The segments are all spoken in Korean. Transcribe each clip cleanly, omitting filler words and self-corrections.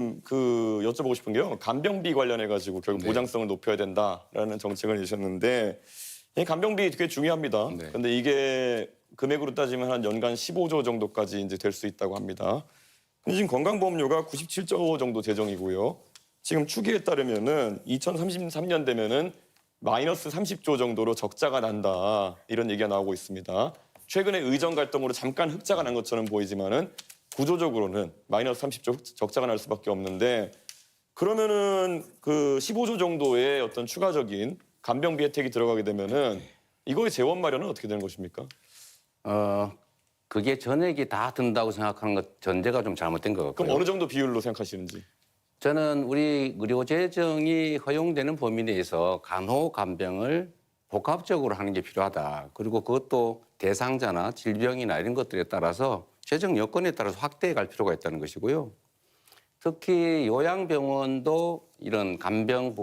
여쭤보고 싶은 게요. 간병비 관련해 가지고 결국 네. 보장성을 높여야 된다라는 정책을 내셨는데 이 간병비 되게 중요합니다. 네. 근데 이게 금액으로 따지면 한 연간 15조 정도까지 이제 될 수 있다고 합니다. 근데 지금 건강보험료가 97조 정도 재정이고요. 지금 추기에 따르면은 2033년 되면은 마이너스 30조 정도로 적자가 난다. 이런 얘기가 나오고 있습니다. 최근에 의정 갈등으로 잠깐 흑자가 난 것처럼 보이지만은 구조적으로는 마이너스 30조 적자가 날 수밖에 없는데 그러면은 그 15조 정도의 어떤 추가적인 간병비 혜택이 들어가게 되면은 이거의 재원 마련은 어떻게 되는 것입니까? 그게 전액이 다 든다고 생각하는 것 전제가 좀 잘못된 것 같고요. 그럼 어느 정도 비율로 생각하시는지? 저는 우리 의료재정이 허용되는 범위 내에서 간호, 간병을 복합적으로 하는 게 필요하다. 그리고 그것도 대상자나 질병이나 이런 것들에 따라서 재정 여건에 따라서 확대해 갈 필요가 있다는 것이고요. 특히 요양병원도 이런 간병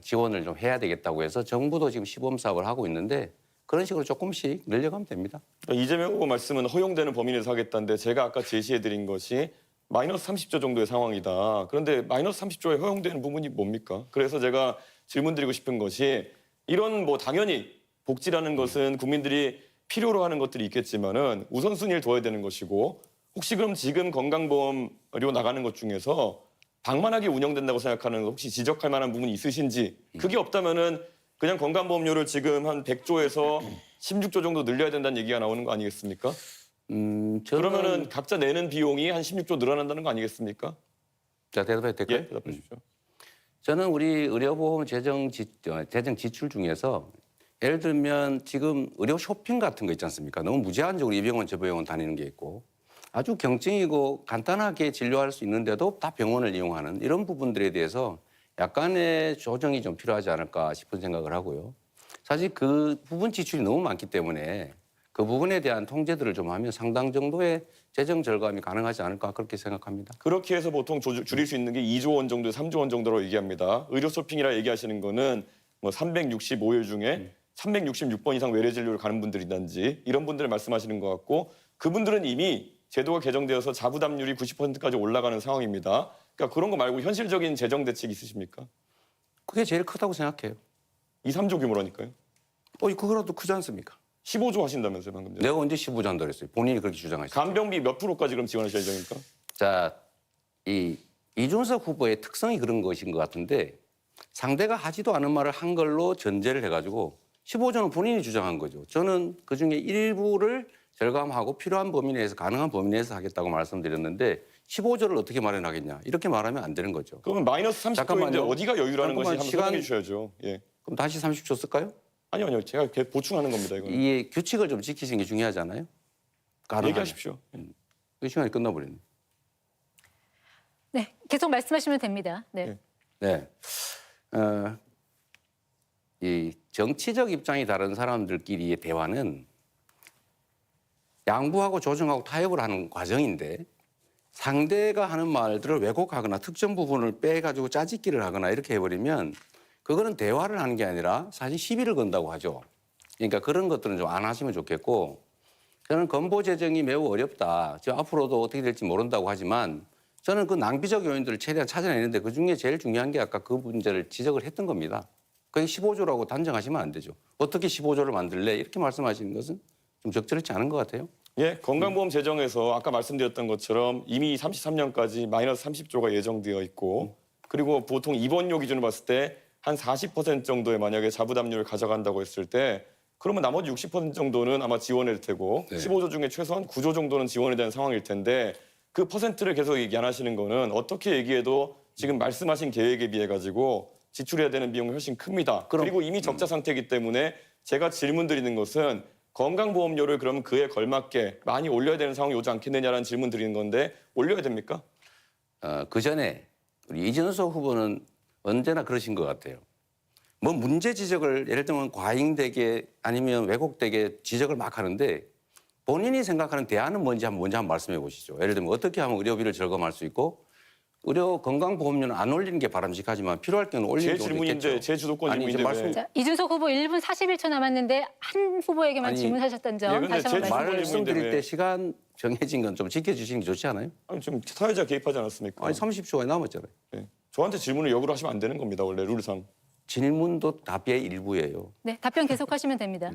지원을 좀 해야 되겠다고 해서 정부도 지금 시범 사업을 하고 있는데 그런 식으로 조금씩 늘려가면 됩니다. 그러니까 이재명 후보 말씀은 허용되는 범위 내에서 하겠다는데 제가 아까 제시해드린 것이 마이너스 30조 정도의 상황이다. 그런데 마이너스 30조에 허용되는 부분이 뭡니까? 그래서 제가 질문드리고 싶은 것이 이런 뭐 당연히 복지라는 것은 국민들이 필요로 하는 것들이 있겠지만은 우선순위를 둬야 되는 것이고 혹시 그럼 지금 건강보험료 나가는 것 중에서 방만하게 운영된다고 생각하는 혹시 지적할 만한 부분이 있으신지 그게 없다면은 그냥 건강보험료를 지금 한 100조에서 16조 정도 늘려야 된다는 얘기가 나오는 거 아니겠습니까? 그러면은 각자 내는 비용이 한 16조 늘어난다는 거 아니겠습니까? 자, 대답해도 될까요? 예, 대답해 주십시오. 저는 우리 의료보험 재정 지출 중에서 예를 들면 지금 의료 쇼핑 같은 거 있지 않습니까? 너무 무제한적으로 이 병원 저 병원 다니는 게 있고 아주 경증이고 간단하게 진료할 수 있는데도 다 병원을 이용하는 이런 부분들에 대해서 약간의 조정이 좀 필요하지 않을까 싶은 생각을 하고요. 사실 그 부분 지출이 너무 많기 때문에 그 부분에 대한 통제들을 좀 하면 상당 정도의 재정 절감이 가능하지 않을까 그렇게 생각합니다. 그렇게 해서 보통 줄일 수 있는 게 2조 원 정도, 3조 원 정도로 얘기합니다. 의료 쇼핑이라 얘기하시는 거는 뭐 365일 중에 366번 이상 외래 진료를 가는 분들이든지 이런 분들을 말씀하시는 것 같고 그분들은 이미 제도가 개정되어서 자부담률이 90%까지 올라가는 상황입니다. 그러니까 그런 거 말고 현실적인 재정 대책 있으십니까? 그게 제일 크다고 생각해요. 2, 3조 규모라니까요. 그거라도 크지 않습니까? 15조 하신다면서요, 방금 전에. 내가 언제 15조 한다 그랬어요? 본인이 그렇게 주장하시죠. 간병비 몇 프로까지 그럼 지원하실 예정입니까? 자, 이 이준석 후보의 특성이 그런 것인 것 같은데 상대가 하지도 않은 말을 한 걸로 전제를 해가지고 15조는 본인이 주장한 거죠. 저는 그중에 일부를 절감하고 필요한 범위 내에서 가능한 범위 내에서 하겠다고 말씀드렸는데 15조를 어떻게 마련하겠냐 이렇게 말하면 안 되는 거죠. 그러면 마이너스 30조인데 잠깐만요. 어디가 여유라는 것이 잠깐만, 한번 설명해 주셔야죠. 예. 그럼 다시 30조 쓸까요? 아니요. 제가 계속 보충하는 겁니다, 이거는. 이 규칙을 좀 지키시는 게 중요하잖아요. 가능하면. 얘기하십시오. 그 시간이 끝나버렸네. 네, 계속 말씀하시면 됩니다. 네. 네. 네. 이 정치적 입장이 다른 사람들끼리의 대화는 양보하고 조정하고 타협을 하는 과정인데 상대가 하는 말들을 왜곡하거나 특정 부분을 빼가지고 짜집기를 하거나 이렇게 해버리면 그거는 대화를 하는 게 아니라 사실 시비를 건다고 하죠. 그러니까 그런 것들은 좀 안 하시면 좋겠고 저는 건보 재정이 매우 어렵다. 지금 앞으로도 어떻게 될지 모른다고 하지만 저는 그 낭비적 요인들을 최대한 찾아내는데 그중에 제일 중요한 게 아까 그 문제를 지적을 했던 겁니다. 그게 15조라고 단정하시면 안 되죠. 어떻게 15조를 만들래? 이렇게 말씀하시는 것은 좀 적절치 않은 것 같아요. 예, 건강보험 재정에서 아까 말씀드렸던 것처럼 이미 33년까지 마이너스 30조가 예정되어 있고 그리고 보통 입원료 기준으로 봤을 때 한 40% 정도의 만약에 자부담률을 가져간다고 했을 때 그러면 나머지 60% 정도는 아마 지원일 테고 네. 15조 중에 최소한 9조 정도는 지원이 되는 상황일 텐데 그 퍼센트를 계속 얘기 안 하시는 거는 어떻게 얘기해도 지금 말씀하신 계획에 비해 가지고 지출해야 되는 비용이 훨씬 큽니다. 그리고 이미 적자 상태이기 때문에 제가 질문 드리는 것은 건강보험료를 그럼 그에 걸맞게 많이 올려야 되는 상황이 오지 않겠느냐라는 질문 드리는 건데 올려야 됩니까? 그 전에 우리 이준석 후보는 언제나 그러신 것 같아요. 뭐 문제 지적을 예를 들면 과잉되게 아니면 왜곡되게 지적을 막 하는데 본인이 생각하는 대안은 뭔지 한번 먼저 말씀해 보시죠. 예를 들면 어떻게 하면 의료비를 절감할 수 있고 의료 건강보험료는 안 올리는 게 바람직하지만 필요할 경우는 올리는 제 경우도 질문인데 있겠죠. 제 주도권 아니, 이제 질문인데 말씀- 왜? 자, 이준석 후보 1분 41초 남았는데 한 후보에게만 아니, 질문하셨던 점 근데 다시 한번 제 말씀드립니다. 질문인데 말씀드릴 왜? 때 시간 정해진 건 좀 지켜주시는 게 좋지 않아요? 아니, 좀 사회자 개입하지 않았습니까? 아니 30초가 남았잖아요. 네. 저한테 질문을 역으로 하시면 안 되는 겁니다. 원래 룰상. 질문도 답의 일부예요. 네, 답변 계속하시면 됩니다.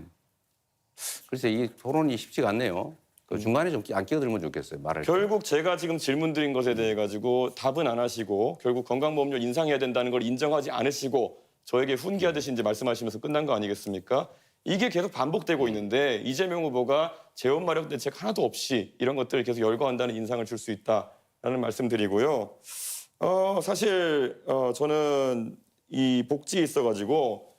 그래서 이 토론이 쉽지가 않네요. 그 중간에 좀 안 끼어들면 좋겠어요. 말할 때. 결국 제가 지금 질문 드린 것에 대해 가지고 답은 안 하시고 결국 건강보험료 인상해야 된다는 걸 인정하지 않으시고 저에게 훈계하듯이 이제 말씀하시면서 끝난 거 아니겠습니까? 이게 계속 반복되고 있는데 이재명 후보가 재원 마련 대책 하나도 없이 이런 것들을 계속 열거한다는 인상을 줄 수 있다라는 말씀드리고요. 사실 저는 이 복지에 있어가지고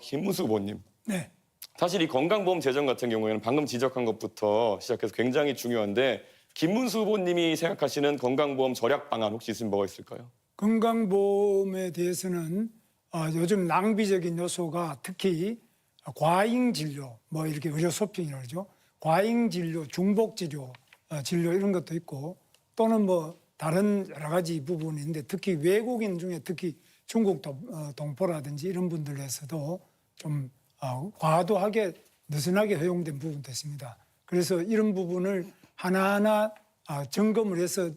김문수 후보님 네. 사실 이 건강보험 재정 같은 경우에는 방금 지적한 것부터 시작해서 굉장히 중요한데 김문수 후보님이 생각하시는 건강보험 절약 방안 혹시 있으면 뭐가 있을까요? 건강보험에 대해서는 요즘 낭비적인 요소가 특히 과잉 진료, 뭐 이렇게 의료 쇼핑이라고 그러죠. 과잉 진료, 중복 진료, 진료 이런 것도 있고 또는 뭐 다른 여러 가지 부분이 있는데 특히 외국인 중에 특히 중국 동포라든지 이런 분들에서도 좀 과도하게 느슨하게 허용된 부분도 있습니다. 그래서 이런 부분을 하나하나 점검을 해서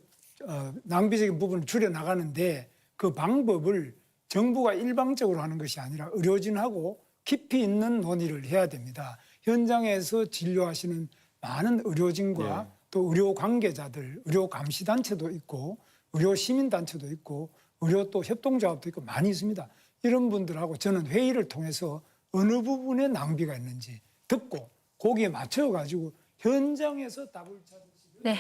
낭비적인 부분을 줄여나가는데 그 방법을 정부가 일방적으로 하는 것이 아니라 의료진하고 깊이 있는 논의를 해야 됩니다. 현장에서 진료하시는 많은 의료진과 또 의료 관계자들, 의료 감시단체도 있고 의료 시민단체도 있고 의료 또 협동조합도 있고 많이 있습니다. 이런 분들하고 저는 회의를 통해서 어느 부분에 낭비가 있는지 듣고 거기에 맞춰가지고 현장에서 답을 찾으시고 네.